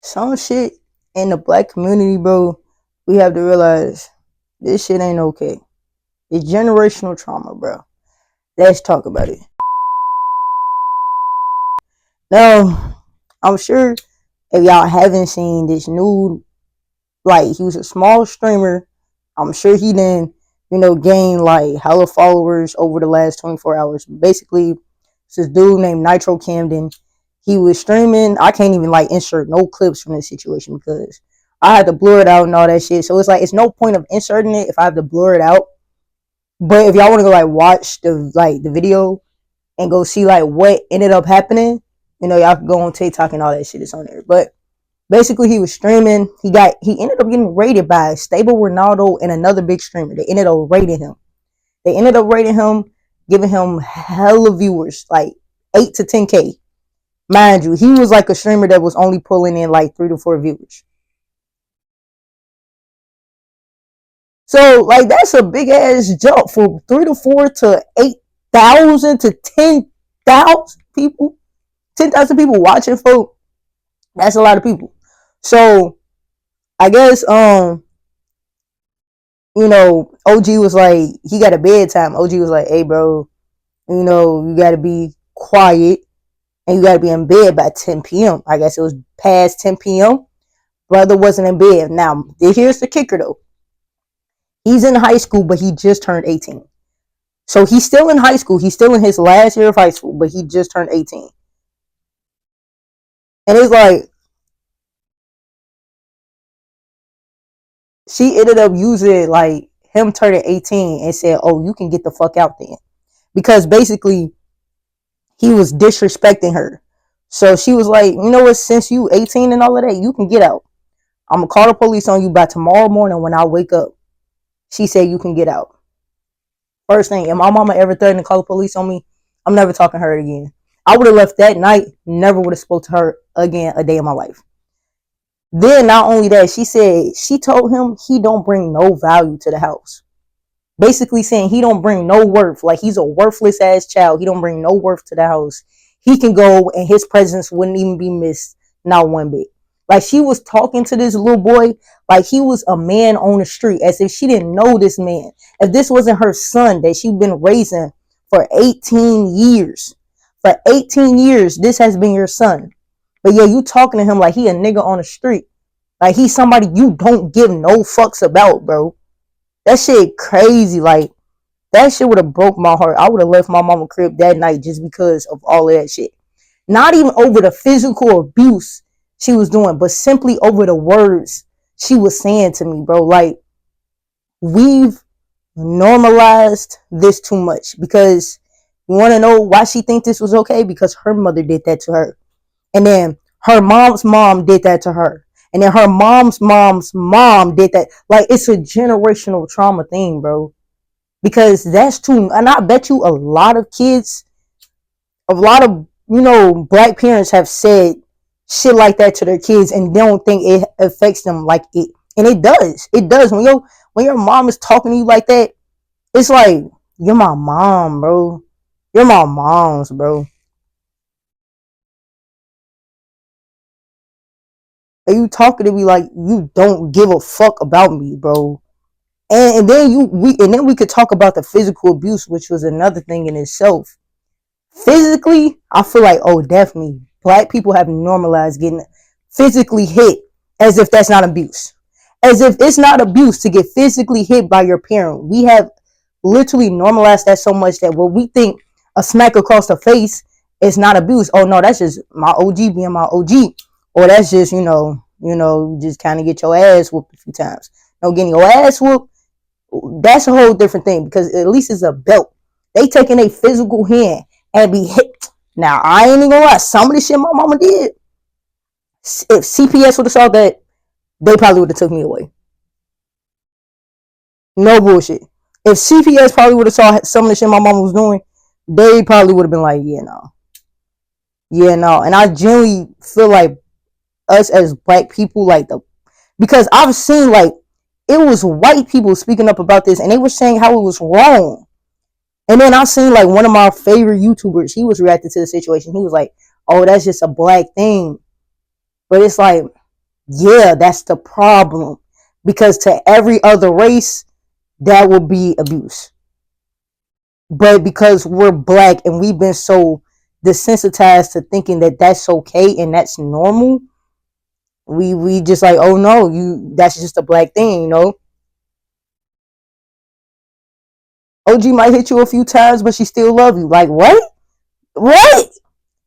some shit in the black community, bro, we have to realize this shit ain't okay. It's generational trauma, bro. Let's talk about it. Now, I'm sure if y'all haven't seen this new, like, he was a small streamer. I'm sure he didn't, gain like hella followers over the last 24 hours. Basically, it's this dude named Nitro Camden. He was streaming. I can't even like insert no clips from this situation because I had to blur it out and all that shit. So it's like it's no point of inserting it if I have to blur it out. But if y'all want to go like watch the video and go see like what ended up happening, y'all can go on TikTok and all that shit is on there. But basically, he was streaming. He ended up getting rated by Stable Ronaldo and another big streamer. They ended up rating him. Giving him hella viewers, like 8 to 10K. Mind you, he was like a streamer that was only pulling in like 3 to 4 viewers. So, like, that's a big ass jump from 3 to 4 to 8,000 to 10,000 people. 10,000 people watching, folks. That's a lot of people. So, I guess, OG was like, he got a bedtime. OG was like, hey, bro, you got to be quiet and you got to be in bed by 10 p.m. I guess it was past 10 p.m. Brother wasn't in bed. Now, here's the kicker, though. He's in high school, but he just turned 18. So he's still in high school. He's still in his last year of high school, but he just turned 18. And it's like, she ended up using like him turning 18 and said, oh, you can get the fuck out then. Because basically, he was disrespecting her. So she was like, you know what, since you 18 and all of that, you can get out. I'm going to call the police on you by tomorrow morning when I wake up. She said you can get out. First thing, if my mama ever threatened to call the police on me, I'm never talking to her again. I would have left that night, never would have spoke to her again a day in my life. Then not only that, she said she told him he don't bring no value to the house. Basically saying he don't bring no worth. Like he's a worthless ass child. He don't bring no worth to the house. He can go and his presence wouldn't even be missed, not one bit. Like she was talking to this little boy like he was a man on the street, as if she didn't know this man. If this wasn't her son that she'd been raising for 18 years. For 18 years, this has been your son. But yeah, you talking to him like he a nigga on the street. Like he's somebody you don't give no fucks about, bro. That shit crazy. Like, that shit would have broke my heart. I would have left my mama crib that night just because of all of that shit. Not even over the physical abuse she was doing, but simply over the words she was saying to me, bro. Like, we've normalized this too much. Because you want to know why she think this was okay? Because her mother did that to her. And then her mom's mom did that to her. And then her mom's mom did that. Like, it's a generational trauma thing, bro. Because that's too, and I bet you a lot of kids, a lot of, black parents have said shit like that to their kids and don't think it affects them like it. And it does. It does. When your mom is talking to you like that, it's like, you're my mom, bro. You're my mom's, bro. Are you talking to me like you don't give a fuck about me, bro? And then we could talk about the physical abuse, which was another thing in itself. Physically, I feel like, oh, definitely, black people have normalized getting physically hit as if that's not abuse. As if it's not abuse to get physically hit by your parent. We have literally normalized that so much that when we think a smack across the face is not abuse, oh no, that's just my OG being my OG. Or that's just, just kind of get your ass whooped a few times. No, getting your ass whooped, that's a whole different thing because at least it's a belt. They taking a physical hand and be hit. Now, I ain't even gonna lie. Some of the shit my mama did, if CPS would have saw that, they probably would have took me away. No bullshit. If CPS probably would have saw some of the shit my mama was doing, they probably would have been like, yeah, no. Yeah, no. And I genuinely feel like us as black people, because I've seen like it was white people speaking up about this and they were saying how it was wrong. And then I seen like one of my favorite YouTubers, he was reacting to the situation. He was like, oh, that's just a black thing. But it's like, Yeah, that's the problem. Because to every other race, that would be abuse. But because we're black and we've been so desensitized to thinking that that's okay and that's normal, we just like, oh no, that's just a black thing, you know. OG might hit you a few times, but she still love you. Like what? What?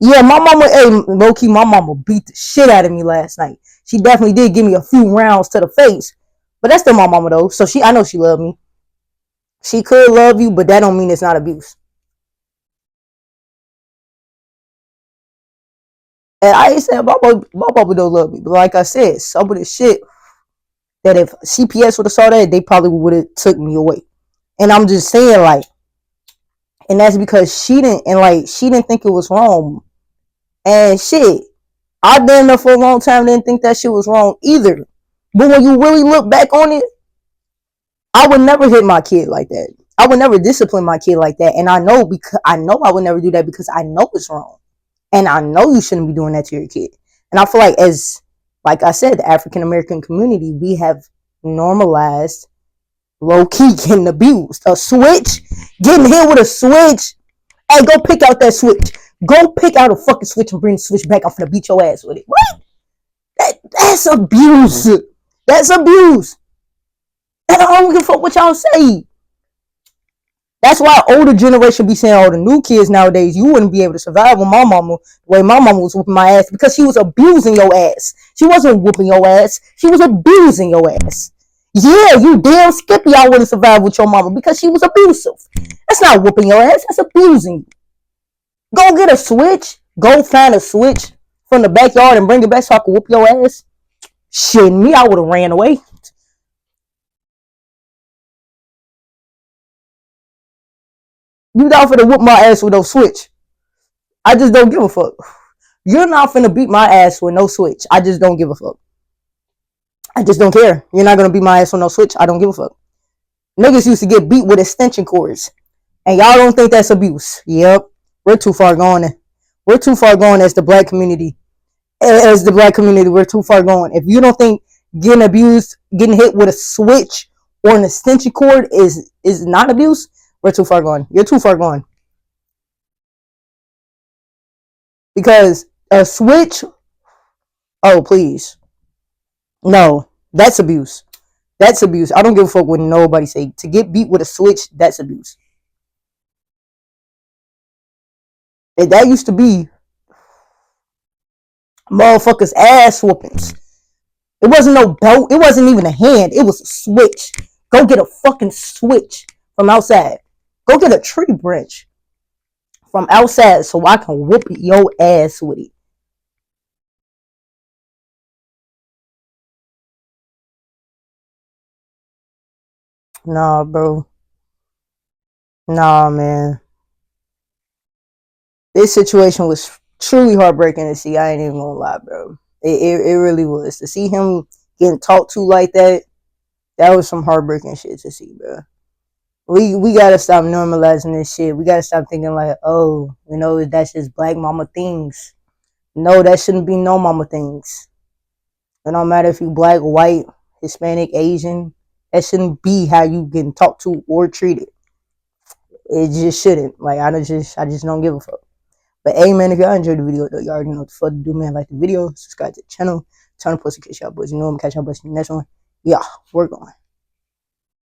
Yeah, my mama, hey, low key, my mama beat the shit out of me last night. She definitely did give me a few rounds to the face, but that's still my mama though. So I know she loved me. She could love you, but that don't mean it's not abuse. And I ain't saying my mama don't love me, but like I said, some of the shit that if CPS would have saw that, they probably would have took me away. And I'm just saying, like, and that's because she didn't think it was wrong. And shit, I been there for a long time, didn't think that shit was wrong either. But when you really look back on it, I would never hit my kid like that. I would never discipline my kid like that. And I know I would never do that because I know it's wrong. And I know you shouldn't be doing that to your kid. And I feel like I said, the African American community, we have normalized low key getting abused. A switch, getting hit with a switch. Hey, go pick out that switch. Go pick out a fucking switch and bring the switch back. I'm finna beat your ass with it. What? That's abuse. That's abuse. And I don't give a fuck what y'all say. That's why older generation be saying, oh, the new kids nowadays, you wouldn't be able to survive with my mama the way my mama was whooping my ass because she was abusing your ass. She wasn't whooping your ass. She was abusing your ass. Yeah, you damn skippy, I wouldn't survive with your mama because she was abusive. That's not whooping your ass. That's abusing you. Go get a switch. Go find a switch from the backyard and bring it back so I can whoop your ass. Shit, me, I would have ran away. You not finna whoop my ass with no switch. I just don't give a fuck. You're not finna beat my ass with no switch. I just don't give a fuck. I just don't care. You're not gonna beat my ass with no switch. I don't give a fuck. Niggas used to get beat with extension cords. And y'all don't think that's abuse. Yep. We're too far gone. We're too far gone as the black community. As the black community, we're too far gone. If you don't think getting abused, getting hit with a switch or an extension cord is not abuse, we're too far gone. You're too far gone. Because a switch, oh please. No, that's abuse. That's abuse. I don't give a fuck what nobody say. To get beat with a switch, that's abuse. And that used to be motherfuckers' ass whoopings. It wasn't no belt. It wasn't even a hand. It was a switch. Go get a fucking switch from outside. Go get a tree branch from outside so I can whoop your ass with it. Nah, bro. Nah, man. This situation was truly heartbreaking to see. I ain't even gonna lie, bro. It really was. To see him getting talked to like that, that was some heartbreaking shit to see, bro. We gotta stop normalizing this shit. We gotta stop thinking like, oh, you know, that's just black mama things. No, that shouldn't be no mama things. It don't matter if you black, white, Hispanic, Asian. That shouldn't be how you getting talked to or treated. It just shouldn't. Like I just don't give a fuck. But hey man, if y'all enjoyed the video though, you already know what the fuck to do, man. Like the video, subscribe to the channel, turn on post in case y'all boys. You know I'm catching y'all boys in the next one. Yeah, we're going.